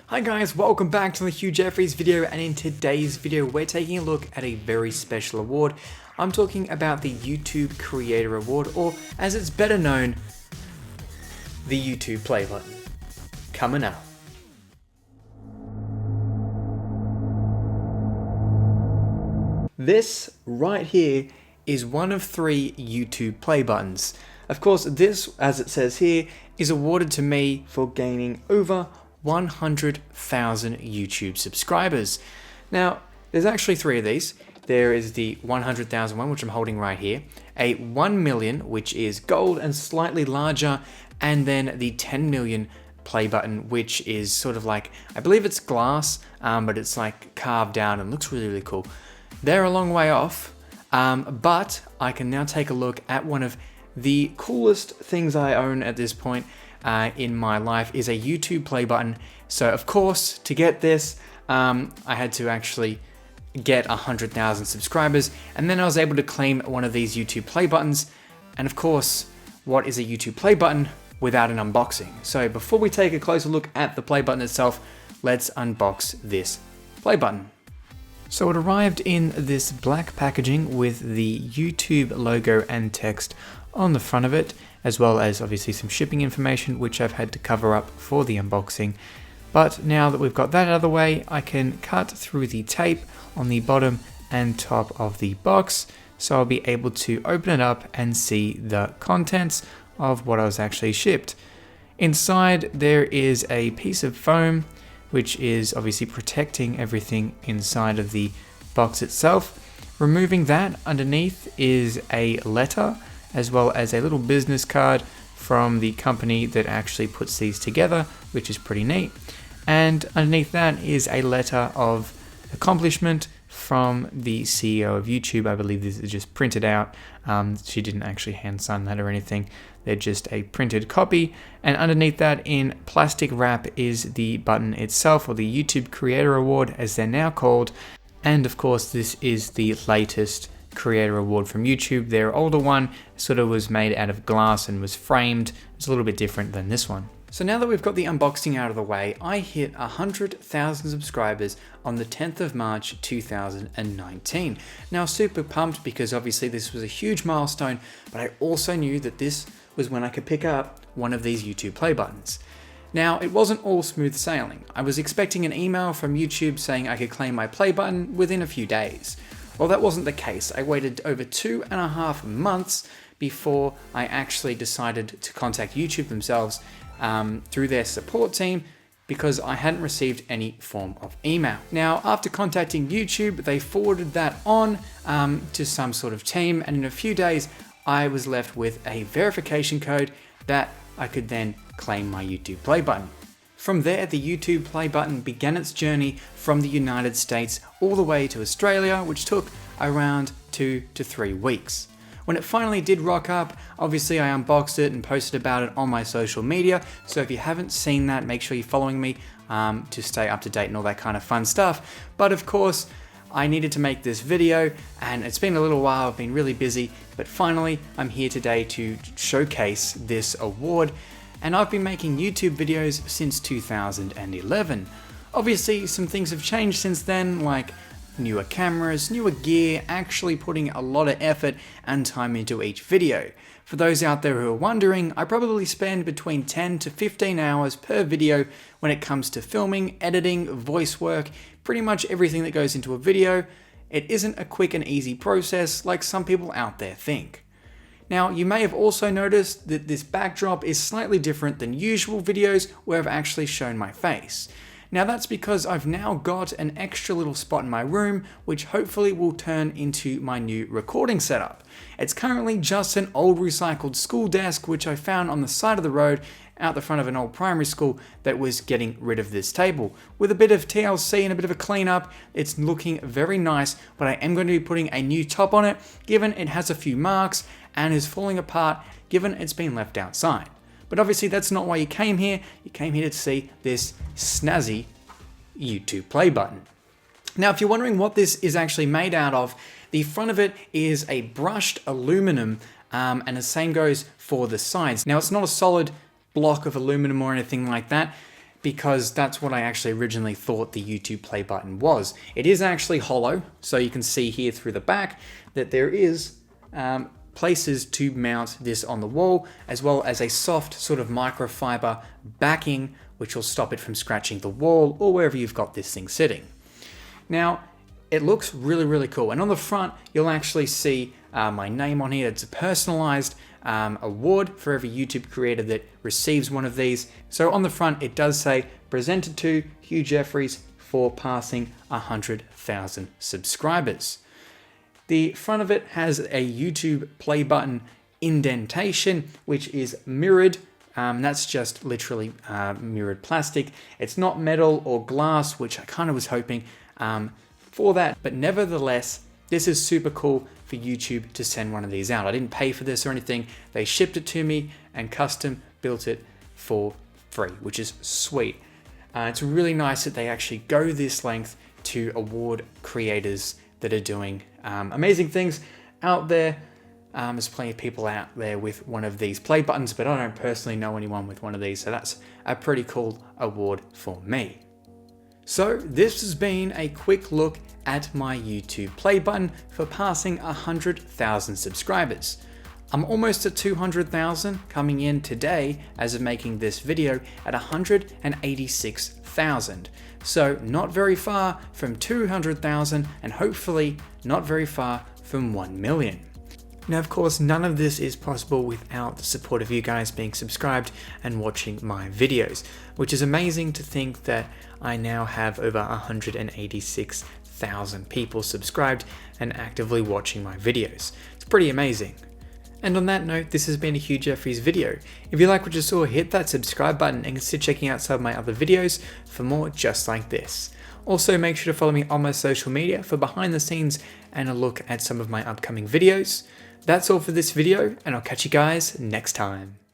Hi guys, welcome back to the Hugh video, and in today's video we're taking a look at a very special award. I'm talking about the YouTube Creator Award, or as it's better known, the YouTube play button. Coming up. This right here is one of 3 YouTube play buttons. Of course, this, as it says here, is awarded to me for gaining over 100,000 YouTube subscribers. Now, there's actually 3 of these. There is the 100,000 one, which I'm holding right here, a 1 million, which is gold and slightly larger, and then the 10 million play button, which is sort of like, I believe it's glass, but it's like carved out and looks really, really cool. They're a long way off, but I can now take a look at one of the coolest things I own at this point in my life is a YouTube play button. So of course, to get this, I had to actually get 100,000 subscribers, and then I was able to claim one of these YouTube play buttons. And of course, what is a YouTube play button without an unboxing? So before we take a closer look at the play button itself, let's unbox this play button. So it arrived in this black packaging with the YouTube logo and text on the front of it, as well as obviously some shipping information, which I've had to cover up for the unboxing. But now that we've got that out of the way, I can cut through the tape on the bottom and top of the box, so I'll be able to open it up and see the contents of what I was actually shipped. Inside there is a piece of foam, which is obviously protecting everything inside of the box itself. Removing that, underneath is a letter, as well as a little business card from the company that actually puts these together, which is pretty neat. And underneath that is a letter of accomplishment from the CEO of YouTube. I believe this is just printed out. She didn't actually hand sign that or anything. They're just a printed copy. And underneath that in plastic wrap is the button itself, or the YouTube Creator Award as they're now called. And of course, this is the latest Creator Award from YouTube. Their older one sort of was made out of glass and was framed. It's a little bit different than this one. So now that we've got the unboxing out of the way, I hit 100,000 subscribers on the 10th of March 2019. Now, super pumped because obviously this was a huge milestone, but I also knew that this was when I could pick up one of these YouTube play buttons. Now, it wasn't all smooth sailing. I was expecting an email from YouTube saying I could claim my play button within a few days. Well, that wasn't the case. I waited over 2.5 months before I actually decided to contact YouTube themselves through their support team, because I hadn't received any form of email. Now, after contacting YouTube, they forwarded that on to some sort of team, and in a few days, I was left with a verification code that I could then claim my YouTube play button. From there, the YouTube play button began its journey from the United States all the way to Australia, which took around 2 to 3 weeks. When it finally did rock up, obviously I unboxed it and posted about it on my social media, so if you haven't seen that, make sure you're following me to stay up to date and all that kind of fun stuff. But of course, I needed to make this video, and it's been a little while, I've been really busy, but finally I'm here today to showcase this award. And I've been making YouTube videos since 2011. Obviously, some things have changed since then, like newer cameras, newer gear, actually putting a lot of effort and time into each video. For those out there who are wondering, I probably spend between 10 to 15 hours per video when it comes to filming, editing, voice work, pretty much everything that goes into a video. It isn't a quick and easy process like some people out there think. Now, you may have also noticed that this backdrop is slightly different than usual videos where I've actually shown my face. Now, that's because I've now got an extra little spot in my room, which hopefully will turn into my new recording setup. It's currently just an old recycled school desk, which I found on the side of the road out the front of an old primary school that was getting rid of this table. With a bit of TLC and a bit of a cleanup, it's looking very nice, but I am going to be putting a new top on it, given it has a few marks and is falling apart, given it's been left outside. But obviously that's not why you came here. You came here to see this snazzy YouTube play button. Now, if you're wondering what this is actually made out of, the front of it is a brushed aluminum, and the same goes for the sides. Now, it's not a solid block of aluminum or anything like that. because that's what I actually originally thought the YouTube play button was. It is actually hollow, so you can see here through the back that there is places to mount this on the wall, as well as a soft sort of microfiber backing, which will stop it from scratching the wall or wherever you've got this thing sitting. Now, it looks really, really cool. And on the front, you'll actually see my name on here. It's a personalized award for every YouTube creator that receives one of these. So on the front, it does say, presented to Hugh Jeffries for passing 100,000 subscribers. The front of it has a YouTube play button indentation, which is mirrored. That's just literally mirrored plastic. It's not metal or glass, which I kind of was hoping for that. But nevertheless, this is super cool for YouTube to send one of these out. I didn't pay for this or anything. They shipped it to me and custom built it for free, which is sweet. It's really nice that they actually go this length to award creators that are doing amazing things out there. There's plenty of people out there with one of these play buttons, but I don't personally know anyone with one of these, so that's a pretty cool award for me. So this has been a quick look at my YouTube play button for passing 100,000 subscribers. I'm almost at 200,000, coming in today as of making this video at 186,000. So not very far from 200,000 and hopefully not very far from 1 million. Now, of course, none of this is possible without the support of you guys being subscribed and watching my videos, which is amazing to think that I now have over 186,000 people subscribed and actively watching my videos. It's pretty amazing. And on that note, this has been a Hugh Jeffries video. If you like what you saw, hit that subscribe button and consider checking out some of my other videos for more just like this. Also, make sure to follow me on my social media for behind the scenes and a look at some of my upcoming videos. That's all for this video, and I'll catch you guys next time.